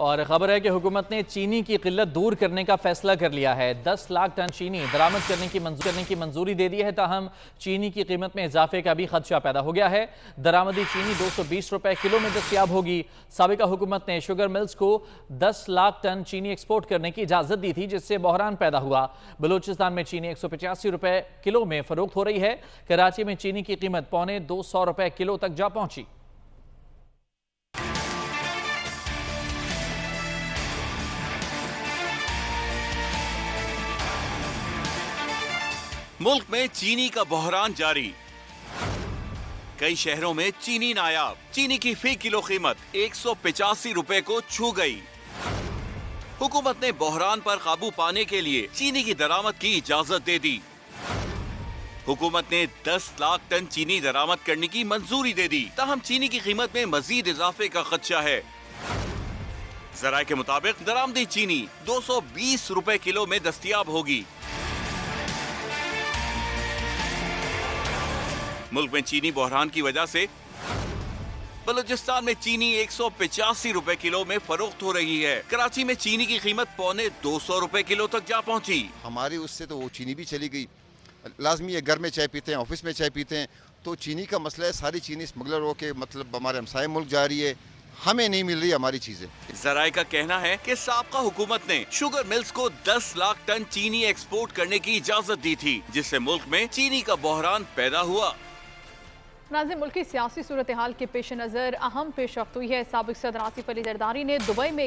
और खबर है कि हुकूमत ने चीनी की किल्लत दूर करने का फैसला कर लिया है। 10 लाख टन चीनी दरामद करने की मंजूरी दे दी है। ताहम चीनी की कीमत में इजाफे का भी खदशा पैदा हो गया है। दरामदी चीनी 220 रुपए किलो में दस्तियाब होगी। साबिका हुकूमत ने शुगर मिल्स को 10 लाख टन चीनी एक्सपोर्ट करने की इजाजत दी थी, जिससे बहरान पैदा हुआ। बलूचिस्तान में चीनी 185 रुपए किलो में फरोख्त हो रही है। कराची में चीनी की कीमत पौने 200 रुपए किलो तक जा पहुंची। मुल्क में चीनी का बहरान जारी। कई शहरों में चीनी नायाब। चीनी की फी किलो कीमत 185 रुपए को छू गई। हुकूमत ने बहरान पर काबू पाने के लिए चीनी की दरामद की इजाजत दे दी। हुकूमत ने 10 लाख टन चीनी दरामद करने की मंजूरी दे दी। ताहम चीनी की कीमत में मजीद इजाफे का खदशा है। जराये के मुताबिक दरामदी चीनी 220 रुपए किलो में दस्तियाब होगी। मुल्क में चीनी बहरान की वजह से बलूचिस्तान में चीनी 185 रुपए किलो में फरोख्त हो रही है। कराची में चीनी की कीमत पौने 200 रुपए किलो तक जा पहुंची। हमारी उससे तो वो चीनी भी चली गई। लाजमी है, घर में चाय पीते हैं, ऑफिस में चाय पीते हैं, तो चीनी का मसला है। सारी चीनी स्मगलर होके मतलब हमारे हमसाये मुल्क जा रही है, हमें नहीं मिल रही हमारी चीजें। जराये का कहना है कि साबका हुकूमत ने शुगर मिल्स को 10 लाख टन चीनी एक्सपोर्ट करने की इजाजत दी थी, जिससे मुल्क में चीनी का बहरान पैदा हुआ। नाज़रीन, मुल्क की सियासी सूरत हाल के पेश नज़र अहम पेशरफ्त हुई है। साबिक सदर आसिफ अली जरदारी ने दुबई में